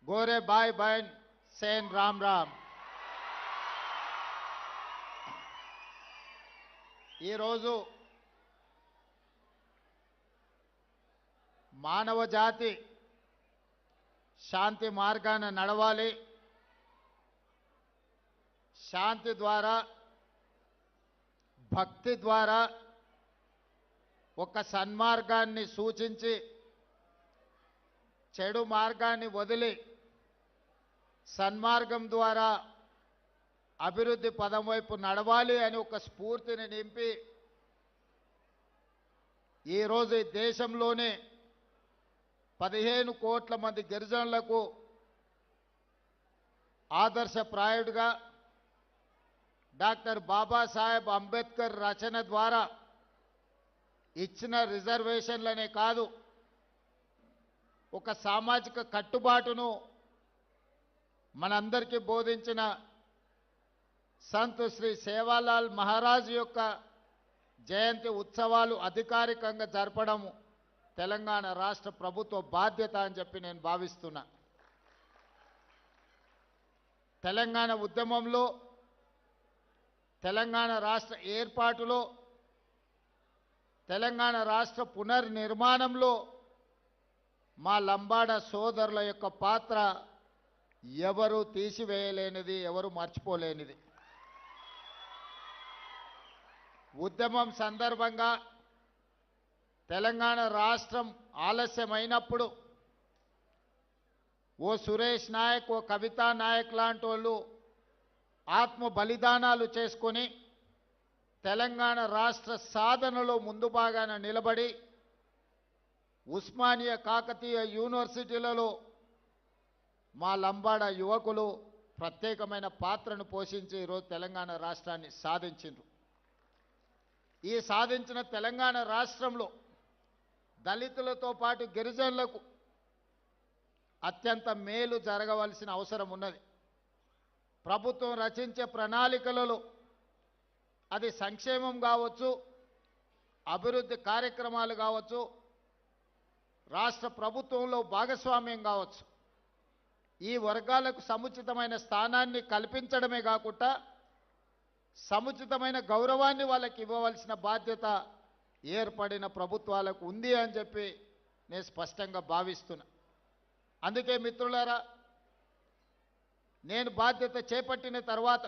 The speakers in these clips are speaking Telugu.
गोरे भाई बहन सेन राम राम। ఈ రోజు మానవ జాతి శాంతి మార్గాన నడవాలి, శాంతి ద్వారా భక్తి ద్వారా ఒక సన్మార్గాన్ని సూచించి చెడు మార్గాన్ని వదిలి సన్మార్గం ద్వారా అభివృద్ధి పదం వైపు నడవాలి అని ఒక స్ఫూర్తిని నింపి ఈరోజు ఈ దేశంలోనే 15 కోట్ల మంది గిరిజనులకు ఆదర్శప్రాయుడిగా డాక్టర్ బాబాసాహెబ్ అంబేద్కర్ రచన ద్వారా ఇచ్చిన రిజర్వేషన్లనే కాదు, ఒక సామాజిక కట్టుబాటును మనందరికీ బోధించిన సంత్ శ్రీ సేవాలాల్ మహారాజ్ యొక్క జయంతి ఉత్సవాలు అధికారికంగా జరపడం తెలంగాణ రాష్ట్ర ప్రభుత్వ బాధ్యత అని చెప్పి నేను భావిస్తున్నా. తెలంగాణ ఉద్యమంలో, తెలంగాణ రాష్ట్ర ఏర్పాటులో, తెలంగాణ రాష్ట్ర పునర్నిర్మాణంలో మా లంబాడ సోదరుల యొక్క పాత్ర ఎవరు తీసివేయలేనిది, ఎవరు మర్చిపోలేనిది. ఉద్యమం సందర్భంగా తెలంగాణ రాష్ట్రం ఆలస్యమైనప్పుడు ఓ సురేష్ నాయక్, ఓ కవితా నాయక్ లాంటి వాళ్ళు ఆత్మ బలిదానాలు చేసుకొని తెలంగాణ రాష్ట్ర సాధనలో ముందు భాగాన నిలబడి ఉస్మానియా కాకతీయ యూనివర్సిటీలలో మా లంబాడ యువకులు ప్రత్యేకమైన పాత్రను పోషించి ఈరోజు తెలంగాణ రాష్ట్రాన్ని సాధించారు. ఈ సాధించిన తెలంగాణ రాష్ట్రంలో దళితులతో పాటు గిరిజనులకు అత్యంత మేలు జరగవలసిన అవసరం ఉన్నది. ప్రభుత్వం రచించే ప్రణాళికలలో అది సంక్షేమం కావచ్చు, అభివృద్ధి కార్యక్రమాలు కావచ్చు, రాష్ట్ర ప్రభుత్వంలో భాగస్వామ్యం కావచ్చు, ఈ వర్గాలకు సముచితమైన స్థానాన్ని కల్పించడమే కాకుండా సముచితమైన గౌరవాన్ని వాళ్ళకి ఇవ్వవలసిన బాధ్యత ఏర్పడిన ప్రభుత్వాలకు ఉంది అని చెప్పి నేను స్పష్టంగా భావిస్తున్నా. అందుకే మిత్రులారా, నేను బాధ్యత చేపట్టిన తర్వాత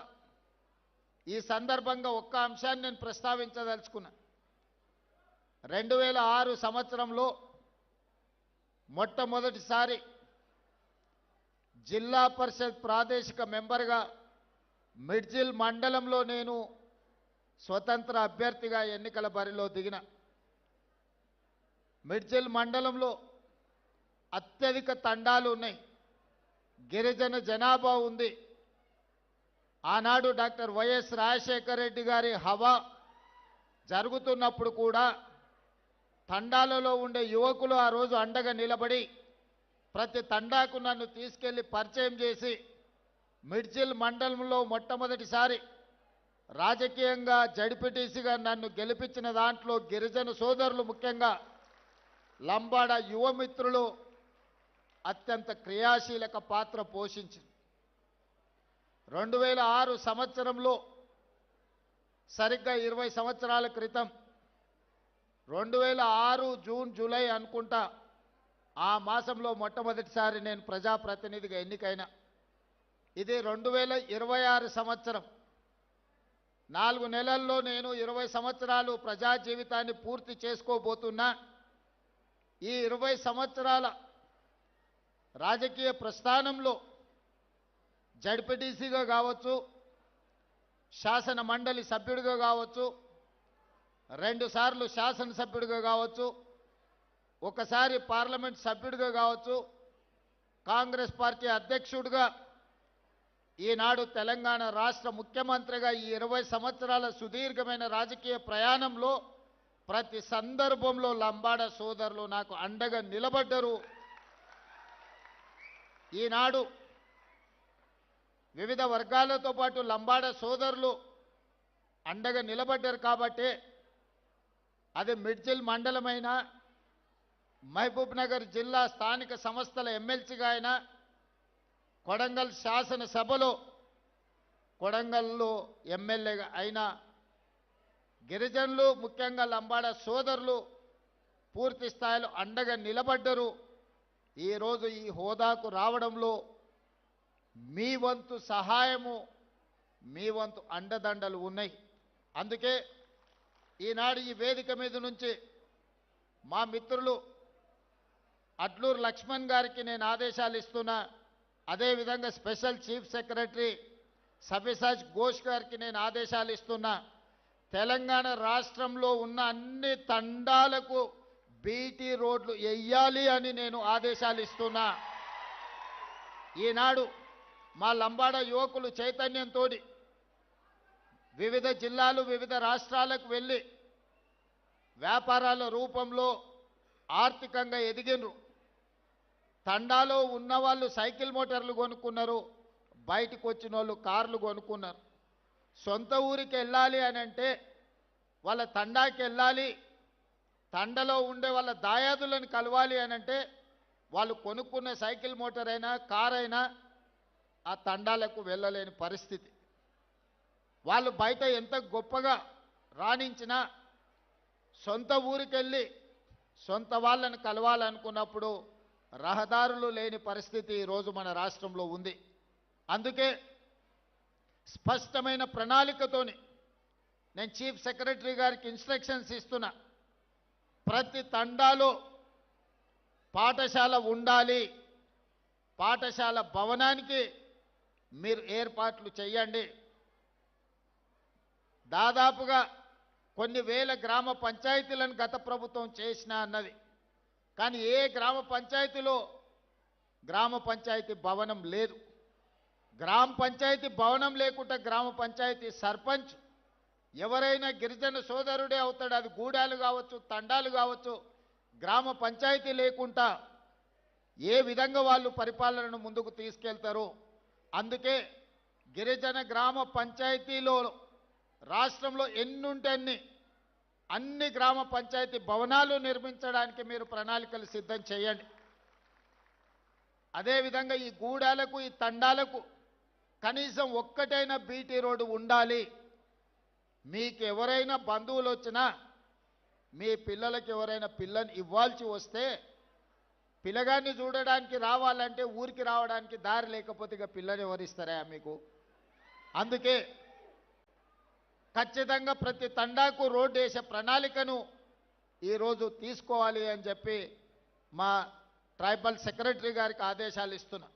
ఈ సందర్భంగా ఒక్క అంశాన్ని నేను ప్రస్తావించదలుచుకున్నా. 2006 సంవత్సరంలో మొట్టమొదటిసారి జిల్లా పరిషత్ ప్రాదేశిక మెంబర్గా మిడ్జిల్ మండలంలో నేను స్వతంత్ర అభ్యర్థిగా ఎన్నికల బరిలో దిగిన. మిడ్జిల్ మండలంలో అత్యధిక తండాలు ఉన్నాయి, గిరిజన జనాభా ఉంది. ఆనాడు డాక్టర్ వైఎస్ రాజశేఖర రెడ్డి గారి హవా జరుగుతున్నప్పుడు కూడా తండాలలో ఉండే యువకులు ఆ రోజు అండగా నిలబడి ప్రతి తండాకు నన్ను తీసుకెళ్లి పరిచయం చేసి మిడ్జిల్ మండలంలో మొట్టమొదటిసారి రాజకీయంగా జడ్పీటీసీగా నన్ను గెలిపించిన దాంట్లో గిరిజన సోదరులు, ముఖ్యంగా లంబాడ యువమిత్రులు అత్యంత క్రియాశీలక పాత్ర పోషించింది. 2006 సంవత్సరంలో సరిగ్గా 20 సంవత్సరాల క్రితం 2006 జూన్ జూలై అనుకుంటా ఆ మాసంలో మొట్టమొదటిసారి నేను ప్రజాప్రతినిధిగా ఎన్నికైనా. ఇది 2026 సంవత్సరం. 4 నెలల్లో నేను 20 సంవత్సరాలు ప్రజా జీవితాన్ని పూర్తి చేసుకోబోతున్నా. ఈ 20 సంవత్సరాల రాజకీయ ప్రస్థానంలో జడ్పీటీసీగా కావచ్చు, శాసన మండలి సభ్యుడిగా కావచ్చు, 2 సార్లు శాసనసభ్యుడిగా కావచ్చు, ఒకసారి పార్లమెంట్ సభ్యుడిగా కావచ్చు, కాంగ్రెస్ పార్టీ అధ్యక్షుడిగా, ఈనాడు తెలంగాణ రాష్ట్ర ముఖ్యమంత్రిగా ఈ 20 సంవత్సరాల సుదీర్ఘమైన రాజకీయ ప్రయాణంలో ప్రతి సందర్భంలో లంబాడ సోదరులు నాకు అండగా నిలబడ్డారు. ఈనాడు వివిధ వర్గాలతో పాటు లంబాడ సోదరులు అండగా నిలబడ్డారు కాబట్టి అది మిడ్జిల్ మండలమైనా, మహబూబ్ నగర్ జిల్లా స్థానిక సంస్థల ఎమ్మెల్సీగా అయినా, కొడంగల్ శాసనసభలో కొడంగల్లో ఎమ్మెల్యేగా అయిన గిరిజనులు ముఖ్యంగా లంబాడ సోదరులు పూర్తి స్థాయిలో అండగా నిలబడ్డరు. ఈరోజు ఈ హోదాకు రావడంలో మీ వంతు సహాయము మీ వంతు అండదండలు ఉన్నాయి. అందుకే ఈనాడు ఈ వేదిక మీద నుంచి మా మిత్రులు అడ్లూరు లక్ష్మణ్ గారికి నేను ఆదేశాలు ఇస్తున్నా. అదేవిధంగా స్పెషల్ చీఫ్ సెక్రటరీ సవ్యసాచ్ ఘోష్ గారికి నేను ఆదేశాలు ఇస్తున్నా. తెలంగాణ రాష్ట్రంలో ఉన్న అన్ని తండాలకు బీటీ రోడ్లు వెయ్యాలి అని నేను ఆదేశాలు ఇస్తున్నా. ఈనాడు మా లంబాడ యువకులు చైతన్యంతో వివిధ జిల్లాలు వివిధ రాష్ట్రాలకు వెళ్ళి వ్యాపారాల రూపంలో ఆర్థికంగా ఎదిగినరు. తండాలో ఉన్నవాళ్ళు సైకిల్ మోటార్లు కొనుక్కున్నారు, బయటకు వచ్చిన వాళ్ళు కార్లు కొనుక్కున్నారు. సొంత ఊరికి వెళ్ళాలి అని అంటే వాళ్ళ తండాకి వెళ్ళాలి, తండలో ఉండే వాళ్ళ దాయాదులను కలవాలి అని అంటే వాళ్ళు కొనుక్కున్న సైకిల్ మోటార్ అయినా కార్ అయినా ఆ తండాలకు వెళ్ళలేని పరిస్థితి. వాళ్ళు బయట ఎంత గొప్పగా రాణించినా సొంత ఊరికెళ్ళి సొంత వాళ్ళని కలవాలనుకున్నప్పుడు రహదారులు లేని పరిస్థితి ఈరోజు మన రాష్ట్రంలో ఉంది. అందుకే స్పష్టమైన ప్రణాళికతోని నేను చీఫ్ సెక్రటరీ గారికి ఇన్స్ట్రక్షన్స్ ఇస్తున్నా. ప్రతి తండాలో పాఠశాల ఉండాలి, పాఠశాల భవనానికి మీరు ఏర్పాట్లు చేయండి. దాదాపుగా కొన్ని వేల గ్రామ పంచాయతీలను గత ప్రభుత్వం చేసిన అన్నది, కానీ ఏ గ్రామ పంచాయతీలో గ్రామ పంచాయతీ భవనం లేదు. గ్రామ పంచాయతీ భవనం లేకుండా గ్రామ పంచాయతీ సర్పంచ్ ఎవరైనా గిరిజన సోదరుడే అవుతాడు. అది గూడాలు కావచ్చు, తండాలు కావచ్చు. గ్రామ పంచాయతీ లేకుండా ఏ విధంగా వాళ్ళు పరిపాలనను ముందుకు తీసుకెళ్తారు. అందుకే గిరిజన గ్రామ పంచాయతీలో రాష్ట్రంలో ఎన్నుంటే అన్ని గ్రామ పంచాయతీ భవనాలు నిర్మించడానికి మీరు ప్రణాళికలు సిద్ధం చేయండి. అదేవిధంగా ఈ గూడాలకు ఈ తండాలకు కనీసం ఒక్కటైనా బీటీ రోడ్డు ఉండాలి. మీకు ఎవరైనా బంధువులు వచ్చినా మీ పిల్లలకి ఎవరైనా పిల్లని ఇవ్వాల్సి వస్తే పిల్లగాన్ని చూడడానికి రావాలంటే ఊరికి రావడానికి దారి లేకపోతే ఇక పిల్లని ఎవరిస్తారా మీకు? అందుకే ఖచ్చితంగా ప్రతి తండాకు రోడ్డు వేసే ప్రణాళికను ఈరోజు తీసుకోవాలి అని చెప్పి మా ట్రైబల్ సెక్రటరీ గారికి ఆదేశాలు ఇస్తున్నా.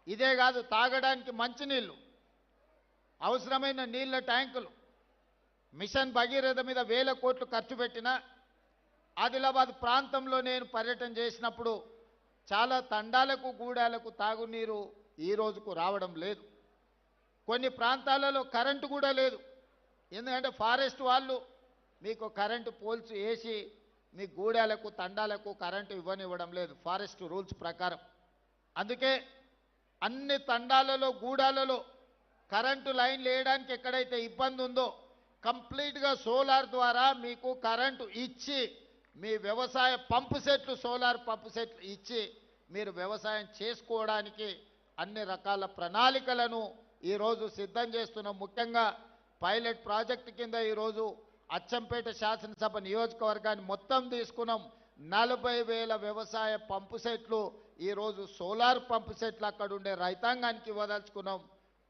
ఇదే కాదు, తాగడానికి మంచినీళ్ళు, అవసరమైన నీళ్ళ ట్యాంకులు, మిషన్ భగీరథ మీద వేల కోట్లు ఖర్చు పెట్టిన ఆదిలాబాద్ ప్రాంతంలో నేను పర్యటన చేసినప్పుడు చాలా తండాలకు గూడాలకు తాగునీరు ఈ రోజుకు రావడం లేదు. కొన్ని ప్రాంతాలలో కరెంటు కూడా లేదు. ఎందుకంటే ఫారెస్ట్ వాళ్ళు మీకు కరెంటు పోల్స్ వేసి మీ గూడాలకు తండాలకు కరెంటు ఇవ్వనివ్వడం లేదు ఫారెస్ట్ రూల్స్ ప్రకారం. అందుకే అన్ని తండాలలో గూడాలలో కరెంటు లైన్లు వేయడానికి ఎక్కడైతే ఇబ్బంది ఉందో కంప్లీట్గా సోలార్ ద్వారా మీకు కరెంటు ఇచ్చి మీ వ్యవసాయ పంపు సెట్లు, సోలార్ పంపు సెట్లు ఇచ్చి మీరు వ్యవసాయం చేసుకోవడానికి అన్ని రకాల ప్రణాళికలను ఈరోజు సిద్ధం చేస్తున్నాం. ముఖ్యంగా పైలట్ ప్రాజెక్టు కింద ఈరోజు అచ్చంపేట శాసనసభ నియోజకవర్గాన్ని మొత్తం తీసుకున్నాం. 40,000 వ్యవసాయ పంపు సెట్లు ఈరోజు సోలార్ పంపు సెట్లు అక్కడ ఉండే రైతాంగానికి ఇవ్వదలుచుకున్నాం.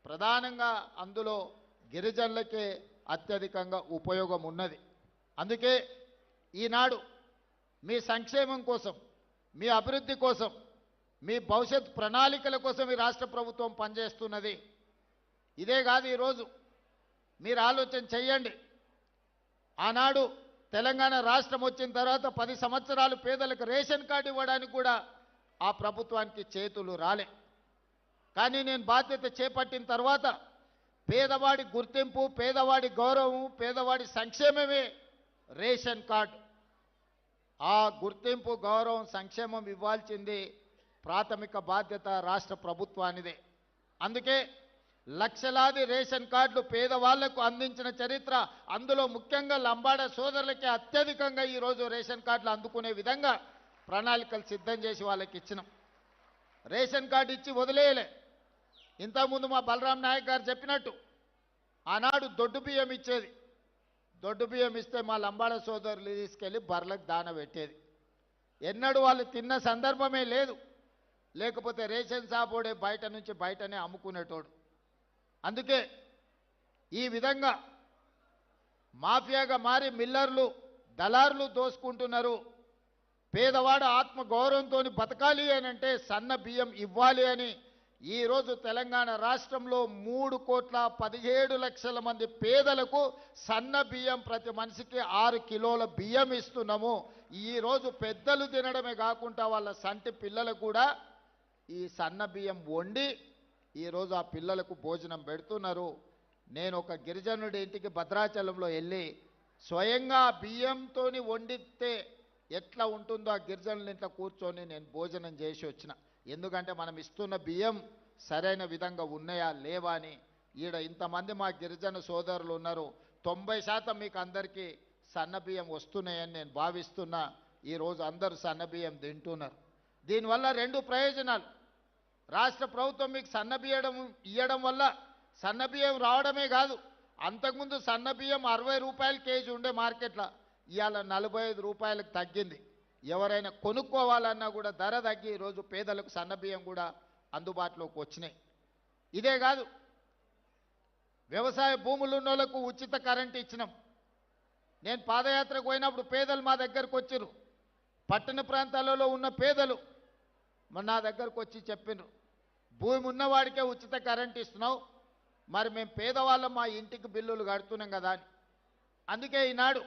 ప్రధానంగా అందులో గిరిజనులకే అత్యధికంగా ఉపయోగం ఉన్నది. అందుకే ఈనాడు మీ సంక్షేమం కోసం, మీ అభివృద్ధి కోసం, మీ భవిష్యత్ ప్రణాళికల కోసం ఈ రాష్ట్ర ప్రభుత్వం పనిచేస్తున్నది. ఇదే కాదు, ఈరోజు మీరు ఆలోచన చెయ్యండి. ఆనాడు తెలంగాణ రాష్ట్రం వచ్చిన తర్వాత 10 సంవత్సరాలు పేదలకు రేషన్ కార్డు ఇవ్వడానికి కూడా ఆ ప్రభుత్వానికి చేతులు రాలే. కానీ నేను బాధ్యత చేపట్టిన తర్వాత పేదవాడి గుర్తింపు, పేదవాడి గౌరవం, పేదవాడి సంక్షేమమే రేషన్ కార్డు. ఆ గుర్తింపు, గౌరవం, సంక్షేమం ఇవ్వాల్సింది ప్రాథమిక బాధ్యత రాష్ట్ర ప్రభుత్వానిదే. అందుకే లక్షలాది రేషన్ కార్డులు పేదవాళ్లకు అందించిన చరిత్ర, అందులో ముఖ్యంగా లంబాడ సోదరులకి అత్యధికంగా ఈరోజు రేషన్ కార్డులు అందుకునే విధంగా ప్రణాళికలు సిద్ధం చేసి వాళ్ళకి ఇచ్చినాం. రేషన్ కార్డు ఇచ్చి వదిలేయలే. ఇంతకుముందు మా బలరాం నాయక్ గారు చెప్పినట్టు ఆనాడు దొడ్డు బియ్యం ఇచ్చేది. దొడ్డు బియ్యం ఇస్తే మా లంబాడ సోదరులు తీసుకెళ్ళి బర్లకు దాన పెట్టేది. ఎన్నడూ వాళ్ళు తిన్న సందర్భమే లేదు. లేకపోతే రేషన్ షాపోడే బయట నుంచి బయటనే అమ్ముకునేటోడు. అందుకే ఈ విధంగా మాఫియాగా మారి మిల్లర్లు దళారులు దోసుకుంటున్నారు. పేదవాడు ఆత్మ గౌరవంతో బతకాలి అని అంటే సన్న బియ్యం ఇవ్వాలి అని ఈరోజు తెలంగాణ రాష్ట్రంలో 3,17,00,000 మంది పేదలకు సన్న బియ్యం ప్రతి మనిషికి 6 కిలోల బియ్యం ఇస్తున్నాము. ఈరోజు పెద్దలు తినడమే కాకుండా వాళ్ళ సంటి పిల్లలకు కూడా ఈ సన్న బియ్యం వండి ఈరోజు ఆ పిల్లలకు భోజనం పెడుతున్నారు. నేను ఒక గిరిజనుడి ఇంటికి భద్రాచలంలో వెళ్ళి స్వయంగా బియ్యంతో వండితే ఎట్లా ఉంటుందో ఆ గిరిజనుల ఇంట్లో కూర్చొని నేను భోజనం చేసి వచ్చిన. ఎందుకంటే మనం ఇస్తున్న బియ్యం సరైన విధంగా ఉన్నాయా లేవా అని. ఈడ ఇంతమంది మా గిరిజన సోదరులు ఉన్నారు. 90% మీకు అందరికీ సన్న బియ్యం వస్తున్నాయని నేను భావిస్తున్నా. ఈరోజు అందరూ సన్న బియ్యం తింటున్నారు. దీనివల్ల 2 ప్రయోజనాలు. రాష్ట్ర ప్రభుత్వం మీకు సన్న బియ్యం ఇవ్వడం వల్ల సన్న బియ్యం రావడమే కాదు, అంతకుముందు సన్న బియ్యం 60 రూపాయల కేజీ ఉండే మార్కెట్లో ఇవాళ 45 రూపాయలకు తగ్గింది. ఎవరైనా కొనుక్కోవాలన్నా కూడా ధర తగ్గి ఈరోజు పేదలకు సన్న బియ్యం కూడా అందుబాటులోకి వచ్చినాయి. ఇదే కాదు, వ్యవసాయ భూములు ఉన్న వాళ్ళకు ఉచిత కరెంటు ఇచ్చినాం. నేను పాదయాత్రకు పోయినప్పుడు పేదలు మా దగ్గరకు వచ్చారు. పట్టణ ప్రాంతాలలో ఉన్న పేదలు నా దగ్గరకు వచ్చి చెప్పినారు, భూమి ఉన్నవాడికే ఉచిత కరెంటు ఇస్తున్నావు, మరి మేము పేదవాళ్ళం మా ఇంటికి బిల్లులు కడుతున్నాం కదా అని. అందుకే ఈనాడు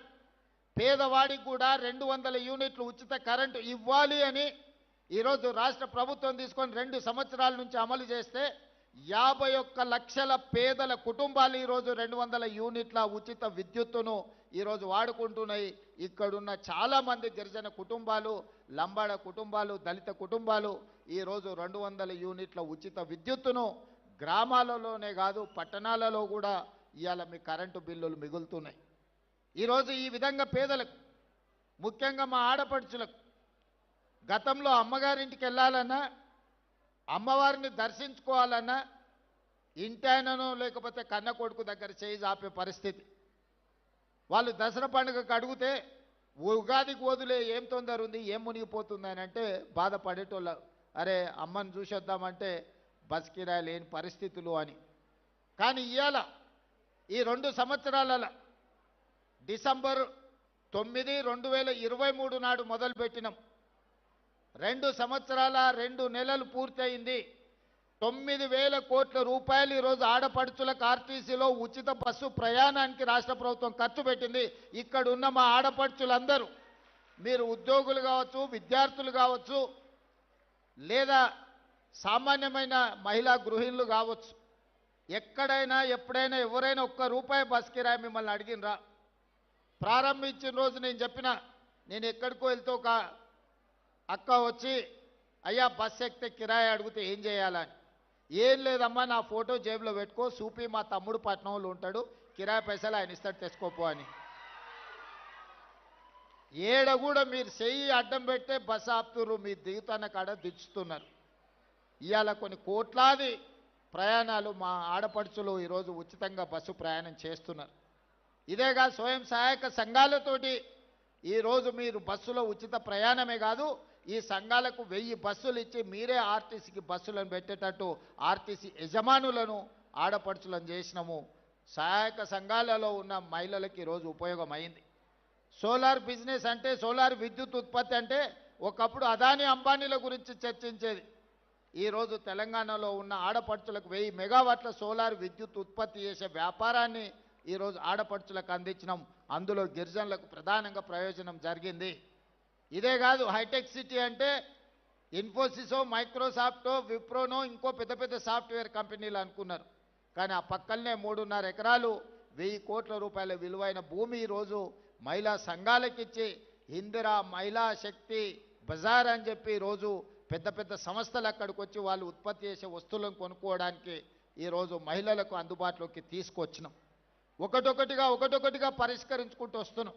పేదవాడికి కూడా 200 యూనిట్లు ఉచిత కరెంటు ఇవ్వాలి అని ఈరోజు రాష్ట్ర ప్రభుత్వం తీసుకొని 2 సంవత్సరాల నుంచి అమలు చేస్తే 51 లక్షల పేదల కుటుంబాలు ఈరోజు 200 యూనిట్ల ఉచిత విద్యుత్తును ఈరోజు వాడుకుంటున్నాయి. ఇక్కడున్న చాలామంది గిరిజన కుటుంబాలు, లంబాడ కుటుంబాలు, దళిత కుటుంబాలు ఈరోజు 200 యూనిట్ల ఉచిత విద్యుత్తును గ్రామాలలోనే కాదు పట్టణాలలో కూడా ఇవాళ మీ కరెంటు బిల్లులు మిగులుతున్నాయి. ఈరోజు ఈ విధంగా పేదలకు, ముఖ్యంగా మా ఆడపడుచులకు, గతంలో అమ్మగారింటికి వెళ్ళాలన్నా, అమ్మవారిని దర్శించుకోవాలన్నా ఇంటాయనను లేకపోతే కన్న కొడుకు దగ్గర చేయి ఆపే పరిస్థితి. వాళ్ళు దసరా పండుగకు అడిగితే ఉగాదికి వదిలే ఏం తొందర ఉంది, ఏం మునిగిపోతుంది అని అంటే బాధపడేటోళ్ళు. అరే అమ్మని చూసొద్దామంటే బస్ కిరాయి లేని పరిస్థితులు అని. కానీ ఇవాళ ఈ 2 సంవత్సరాల డిసెంబర్ 9, 2023 నాడు మొదలుపెట్టినాం. 2 సంవత్సరాల 2 నెలలు పూర్తయింది. 9,000 కోట్ల రూపాయలు ఈరోజు ఆడపడుచులకు ఆర్టీసీలో ఉచిత బస్సు ప్రయాణానికి రాష్ట్ర ప్రభుత్వం ఖర్చు పెట్టింది. ఇక్కడ ఉన్న మా ఆడపడుచులందరూ, మీరు ఉద్యోగులు కావచ్చు, విద్యార్థులు కావచ్చు, లేదా సామాన్యమైన మహిళా గృహిణులు కావచ్చు, ఎక్కడైనా ఎప్పుడైనా ఎవరైనా ₹1 బస్ కిరాయి మిమ్మల్ని అడిగినరా? ప్రారంభించిన రోజు నేను చెప్పిన, నేను ఎక్కడికో వెళ్తే ఒక అక్క వచ్చి అయ్యా బస్ ఎక్కితే కిరాయి అడిగితే ఏం చేయాలని. ఏం లేదమ్మా, నా ఫోటో జేబులో పెట్టుకో, సూపి మా తమ్ముడు పట్నంలో ఉంటాడు, కిరాయి పైసలు ఆయన ఇస్తాడు తెచ్చుకోపో అని. ఏడ కూడా మీరు చెయ్యి అడ్డం పెట్టే బస్ ఆపుతున్నారు, మీ దిగుతున్న కాడ దించుతున్నారు. ఇవాళ కొన్ని కోట్లాది ప్రయాణాలు మా ఆడపడుచులు ఈరోజు ఉచితంగా బస్సు ప్రయాణం చేస్తున్నారు. ఇదేగా స్వయం సహాయక సంఘాలతోటి ఈరోజు మీరు బస్సులో ఉచిత ప్రయాణమే కాదు, ఈ సంఘాలకు 1000 బస్సులు ఇచ్చి మీరే ఆర్టీసీకి బస్సులను పెట్టేటట్టు ఆర్టీసీ యజమానులను ఆడపడుచులను చేసినాము. సహాయక సంఘాలలో ఉన్న మహిళలకు ఈరోజు ఉపయోగం అయింది. సోలార్ బిజినెస్ అంటే, సోలార్ విద్యుత్ ఉత్పత్తి అంటే ఒకప్పుడు అదానీ అంబానీల గురించి చర్చించేది. ఈరోజు తెలంగాణలో ఉన్న ఆడపడుచులకు 1000 మెగావాట్ల సోలార్ విద్యుత్ ఉత్పత్తి చేసే వ్యాపారాన్ని ఈరోజు ఆడపడుచులకు అందించినాం. అందులో గిరిజనులకు ప్రధానంగా ప్రయోజనం జరిగింది. ఇదే కాదు, హైటెక్ సిటీ అంటే ఇన్ఫోసిసో, మైక్రోసాఫ్టో, విప్రోనో ఇంకో పెద్ద పెద్ద సాఫ్ట్వేర్ కంపెనీలు అనుకున్నారు. కానీ ఆ పక్కనే 3.5 ఎకరాలు 1000 కోట్ల రూపాయల విలువైన భూమి ఈరోజు మహిళా సంఘాలకు ఇచ్చి ఇందిరా మహిళా శక్తి బజార్ అని చెప్పి ఈరోజు పెద్ద పెద్ద సంస్థలు అక్కడికి వచ్చి వాళ్ళు ఉత్పత్తి చేసే వస్తువులను కొనుక్కోవడానికి ఈరోజు మహిళలకు అందుబాటులోకి తీసుకొచ్చినాం. ఒకటొకటిగా పరిష్కరించుకుంటూ వస్తున్నాం.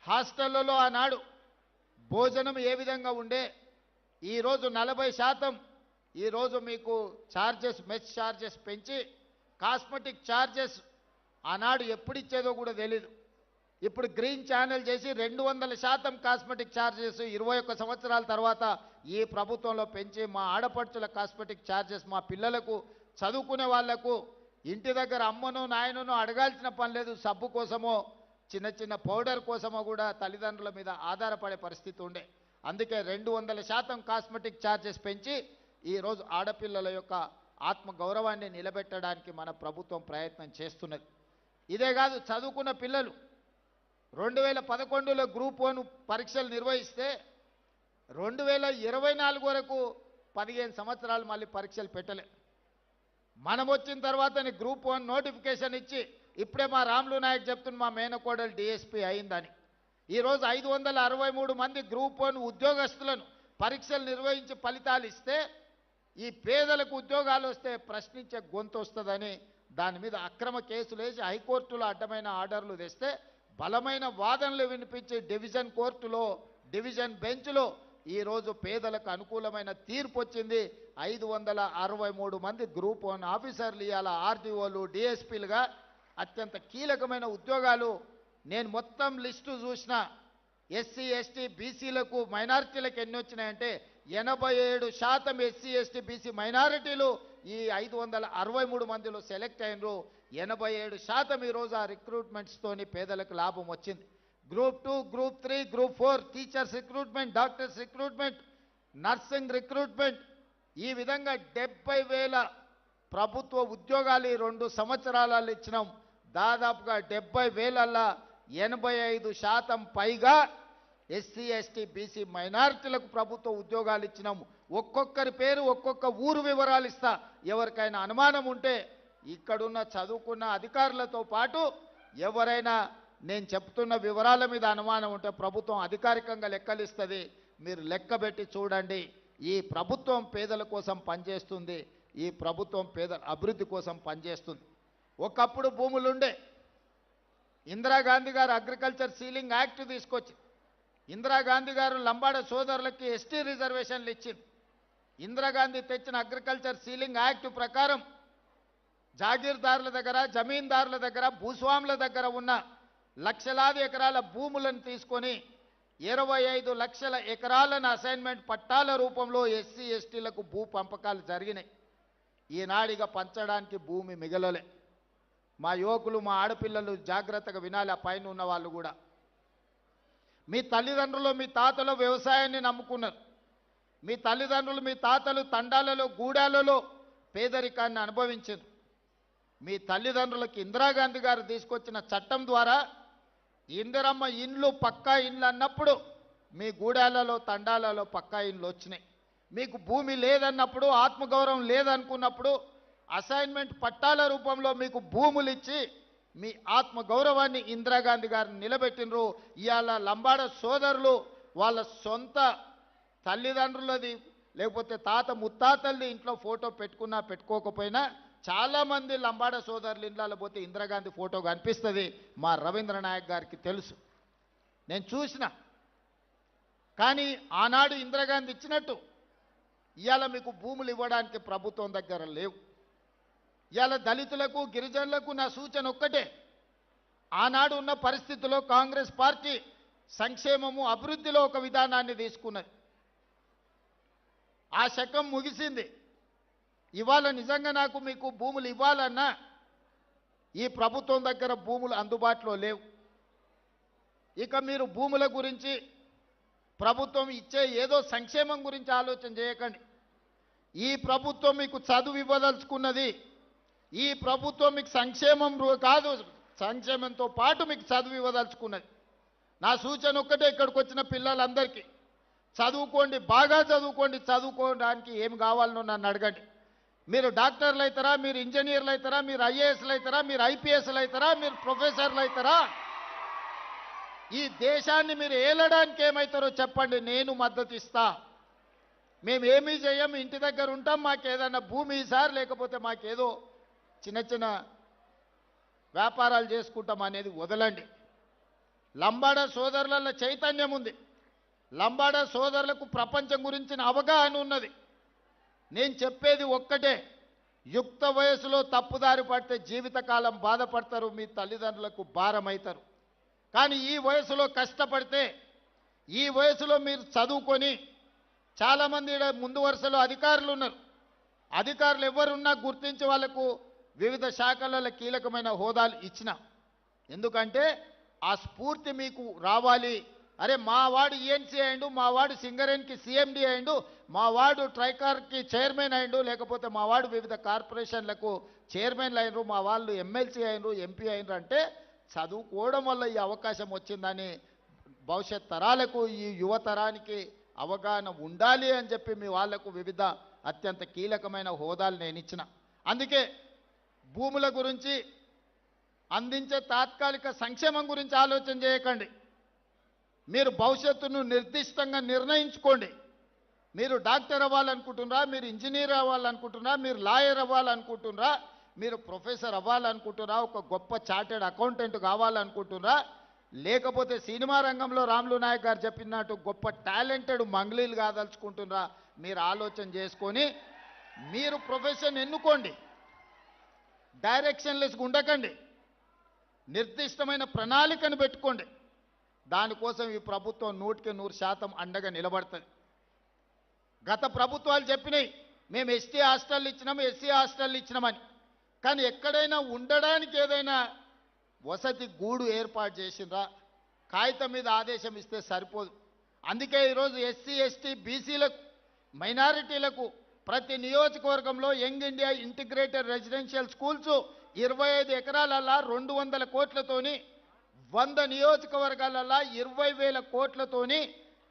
హాస్టళ్లలో ఆనాడు భోజనం ఏ విధంగా ఉండే, ఈరోజు 40% ఈరోజు మీకు ఛార్జెస్ మెస్ ఛార్జెస్ పెంచి కాస్మెటిక్ ఛార్జెస్ ఆనాడు ఎప్పుడు ఇచ్చేదో కూడా తెలీదు. ఇప్పుడు గ్రీన్ ఛానల్ చేసి 200% కాస్మెటిక్ ఛార్జెస్ 21 సంవత్సరాల తర్వాత ఈ ప్రభుత్వంలో పెంచి మా ఆడపడుచుల కాస్మెటిక్ ఛార్జెస్ మా పిల్లలకు చదువుకునే వాళ్లకు ఇంటి దగ్గర అమ్మను నాయనను అడగాల్సిన పని లేదు. సబ్బు కోసమో చిన్న చిన్న పౌడర్ కోసమో కూడా తల్లిదండ్రుల మీద ఆధారపడే పరిస్థితి ఉండే. అందుకే 200% కాస్మెటిక్ ఛార్జెస్ పెంచి ఈరోజు ఆడపిల్లల యొక్క ఆత్మగౌరవాన్ని నిలబెట్టడానికి మన ప్రభుత్వం ప్రయత్నం చేస్తున్నది. ఇదే కాదు, చదువుకున్న పిల్లలు 2011లో గ్రూప్ 1 పరీక్షలు నిర్వహిస్తే 2024 వరకు 15 సంవత్సరాలు మళ్ళీ పరీక్షలు పెట్టలే. మనం వచ్చిన తర్వాతనే గ్రూప్ 1 నోటిఫికేషన్ ఇచ్చి ఇప్పుడే మా రాములు నాయక్ చెప్తున్న మా మేనకోడలు డిఎస్పీ అయిందని. ఈరోజు 563 మంది గ్రూప్ 1 ఉద్యోగస్తులను పరీక్షలు నిర్వహించి ఫలితాలు ఇస్తే ఈ పేదలకు ఉద్యోగాలు వస్తే ప్రశ్నించే గొంతు వస్తుందని దాని మీద అక్రమ కేసులు వేసి హైకోర్టులో అడ్డమైన ఆర్డర్లు తెస్తే బలమైన వాదనలు వినిపించి డివిజన్ కోర్టులో డివిజన్ బెంచ్లో ఈరోజు పేదలకు అనుకూలమైన తీర్పు వచ్చింది. 563 మంది గ్రూప్ 1 ఆఫీసర్లు ఇవాళ ఆర్డీఓలు డిఎస్పీలుగా అత్యంత కీలకమైన ఉద్యోగాలు. నేను మొత్తం లిస్టు చూసిన ఎస్సీ ఎస్టీ బీసీలకు మైనారిటీలకు ఎన్ని వచ్చినాయంటే 87% ఎస్సీ ఎస్టీ బీసీ మైనారిటీలు ఈ 563 మందిలో సెలెక్ట్ అయినరు. 87% ఈరోజు ఆ రిక్రూట్మెంట్స్తోని పేదలకు లాభం వచ్చింది. Group 2, group 3, group 4 teachers recruitment, doctors recruitment, nursing recruitment, ఈ విధంగా 70,000 ప్రభుత్వ ఉద్యోగాలు ఈ 2 సంవత్సరాలలో ఇచ్చినాం. దాదాపుగా 70,000ల్లో 85% పైగా ఎస్సీ ఎస్టీ బీసీ మైనారిటీలకు ప్రభుత్వ ఉద్యోగాలు ఇచ్చినాము. ఒక్కొక్కరి పేరు ఒక్కొక్క ఊరు వివరాలు ఇస్తా. ఎవరికైనా అనుమానం ఉంటే ఇక్కడున్న చదువుకున్న అధికారులతో పాటు ఎవరైనా నేను చెప్తున్న వివరాల మీద అనుమానం ఉంటే ప్రభుత్వం అధికారికంగా లెక్కలు ఇస్తుంది. మీరు లెక్కబెట్టి చూడండి. ఈ ప్రభుత్వం పేదల కోసం పనిచేస్తుంది. ఈ ప్రభుత్వం పేదల అభివృద్ధి కోసం పనిచేస్తుంది. ఒకప్పుడు భూములుండే. ఇందిరాగాంధీ గారు అగ్రికల్చర్ సీలింగ్ యాక్ట్ తీసుకొచ్చి ఇందిరాగాంధీ గారు లంబాడ సోదరులకి ఎస్టీ రిజర్వేషన్లు ఇచ్చింది. ఇందిరాగాంధీ తెచ్చిన అగ్రికల్చర్ సీలింగ్ యాక్ట్ ప్రకారం జాగీర్దారుల దగ్గర, జమీందారుల దగ్గర, భూస్వాముల దగ్గర ఉన్న లక్షలాది ఎకరాల భూములను తీసుకొని 25 లక్షల ఎకరాలను అసైన్మెంట్ పట్టాల రూపంలో ఎస్సీ ఎస్టీలకు భూ పంపకాలు జరిగినాయి. ఈనాడిగా పంచడానికి భూమి మిగలలే. మా యువకులు మా ఆడపిల్లలు జాగ్రత్తగా వినాలి. ఆ పైన ఉన్న వాళ్ళు కూడా మీ తల్లిదండ్రులు మీ తాతలు వ్యవసాయాన్ని నమ్ముకున్నారు. మీ తల్లిదండ్రులు మీ తాతలు తండాలలో గూడాలలో పేదరికాన్ని అనుభవించారు. మీ తల్లిదండ్రులకు ఇందిరాగాంధీ గారు తీసుకొచ్చిన చట్టం ద్వారా ఇందిరమ్మ ఇండ్లు పక్కా ఇండ్లు అన్నప్పుడు మీ గూడాలలో తండాలలో పక్కా ఇండ్లు వచ్చినాయి. మీకు భూమి లేదన్నప్పుడు, ఆత్మగౌరవం లేదనుకున్నప్పుడు అసైన్మెంట్ పట్టాల రూపంలో మీకు భూములు ఇచ్చి మీ ఆత్మగౌరవాన్ని ఇందిరాగాంధీ గారిని నిలబెట్టినరు. ఇవాళ లంబాడ సోదరులు వాళ్ళ సొంత తల్లిదండ్రులది లేకపోతే తాత ముత్తాతల్ని ఇంట్లో ఫోటో పెట్టుకున్నా పెట్టుకోకపోయినా చాలామంది లంబాడ సోదరులు ఇండ్లలో పోతే ఇందిరాగాంధీ ఫోటో కనిపిస్తుంది. మా రవీంద్ర నాయక్ గారికి తెలుసు, నేను చూసిన. కానీ ఆనాడు ఇందిరాగాంధీ ఇచ్చినట్టు ఇవాళ మీకు భూములు ఇవ్వడానికి ప్రభుత్వం దగ్గర లేవు. ఇవాళ దళితులకు గిరిజనులకు నా సూచన ఒక్కటే. ఆనాడు ఉన్న పరిస్థితుల్లో కాంగ్రెస్ పార్టీ సంక్షేమము అభివృద్ధిలో ఒక విధానాన్ని తీసుకున్నది. ఆ శకం ముగిసింది. ఇవాళ నిజంగా నాకు మీకు భూములు ఇవ్వాలన్నా ఈ ప్రభుత్వం దగ్గర భూములు అందుబాటులో లేవు. ఇక మీరు భూముల గురించి ప్రభుత్వం ఇచ్చే ఏదో సంక్షేమం గురించి ఆలోచన చేయకండి. ఈ ప్రభుత్వం మీకు చదువు ఇవ్వదలుచుకున్నది. ఈ ప్రభుత్వం మీకు సంక్షేమం కాదు, సంక్షేమంతో పాటు మీకు చదువు ఇవ్వదలుచుకున్నది. నా సూచన ఒక్కటే, ఇక్కడికి వచ్చిన పిల్లలందరికీ చదువుకోండి, బాగా చదువుకోండి. చదువుకోవడానికి ఏం కావాలనో నన్ను అడగండి. మీరు డాక్టర్లు అవుతారా, మీరు ఇంజనీర్లు అవుతారా, మీరు ఐఏఎస్లు అవుతారా, మీరు ఐపీఎస్లు అవుతారా, మీరు ప్రొఫెసర్లు అవుతారా, ఈ దేశాన్ని మీరు ఏలడానికి ఏమవుతారో చెప్పండి, నేను మద్దతు ఇస్తా. మేమేమీ చేయం, ఇంటి దగ్గర ఉంటాం, మాకేదన్నా భూమి సార్, లేకపోతే మాకేదో చిన్న చిన్న వ్యాపారాలు చేసుకుంటాం అనేది వదలండి. లంబాడ సోదరులలో చైతన్యం ఉంది. లంబాడ సోదరులకు ప్రపంచం గురించిన అవగాహన ఉన్నది. నేను చెప్పేది ఒక్కటే, యుక్త వయసులో తప్పుదారి పడితే జీవితకాలం బాధపడతారు, మీ తల్లిదండ్రులకు భారం అవుతారు. కానీ ఈ వయసులో కష్టపడితే, ఈ వయసులో మీరు చదువుకొని, చాలామంది ఈడ ముందు వరుసలో అధికారులు ఉన్నారు, అధికారులు ఎవరున్నా గుర్తించి వాళ్లకు వివిధ శాఖలలో కీలకమైన హోదాలు ఇచ్చిన. ఎందుకంటే ఆ స్ఫూర్తి మీకు రావాలి. అరే మా వాడు ఈఎన్సీ అయిండు, మా వాడు సింగరేణికి సిఎండి అయిండు, మా వాడు ట్రైకార్కి చైర్మన్ అయిండు, లేకపోతే మా వాడు వివిధ కార్పొరేషన్లకు చైర్మన్లు అయినరు, మా వాళ్ళు ఎమ్మెల్సీ అయినరు, ఎంపీ అయినరు అంటే చదువుకోవడం వల్ల ఈ అవకాశం వచ్చిందని భవిష్యత్ తరాలకు, ఈ యువతరానికి అవగాహన ఉండాలి అని చెప్పి మీ వాళ్లకు వివిధ అత్యంత కీలకమైన హోదాలు నేను ఇచ్చిన. అందుకే భూముల గురించి, అందించే తాత్కాలిక సంక్షేమం గురించి ఆలోచన చేయకండి. మీరు భవిష్యత్తును నిర్దిష్టంగా నిర్ణయించుకోండి. మీరు డాక్టర్ అవ్వాలనుకుంటున్నారా, మీరు ఇంజనీర్ అవ్వాలనుకుంటున్నారా, మీరు లాయర్ అవ్వాలనుకుంటున్నారా, మీరు ప్రొఫెసర్ అవ్వాలనుకుంటున్నారా, ఒక గొప్ప చార్టెడ్ అకౌంటెంట్ కావాలనుకుంటున్నారా, లేకపోతే సినిమా రంగంలో రాములు నాయక్ గారు చెప్పినట్టు గొప్ప టాలెంటెడ్ మంగ్లీలు కాదలుచుకుంటున్నారా, మీరు ఆలోచన చేసుకొని మీరు ప్రొఫెషన్ ఎన్నుకోండి. డైరెక్షన్లెస్గా ఉండకండి, నిర్దిష్టమైన ప్రణాళికను పెట్టుకోండి. దానికోసం ఈ ప్రభుత్వం 100% అండగా నిలబడుతుంది. గత ప్రభుత్వాలు చెప్పినాయి మేము ఎస్టీ హాస్టల్ ఇచ్చినాం, ఎస్సీ హాస్టల్ ఇచ్చినామని, కానీ ఎక్కడైనా ఉండడానికి ఏదైనా వసతి గూడు ఏర్పాటు చేసిండ్రా? కాగితం మీద ఆదేశం ఇస్తే సరిపోదు. అందుకే ఈరోజు ఎస్సీ ఎస్టీ బీసీలకు, మైనారిటీలకు ప్రతి నియోజకవర్గంలో young India integrated residential schools 25 ఎకరాలల్లా 200 కోట్లతోని, 100 నియోజకవర్గాలల్లా 20,000 కోట్లతోని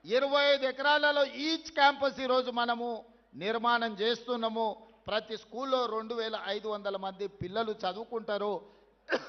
25 ఎకరాలలో ఈచ్ క్యాంపస్ ఈరోజు మనము నిర్మాణం చేస్తున్నాము. ప్రతి స్కూల్లో 2,500 మంది పిల్లలు చదువుకుంటారు.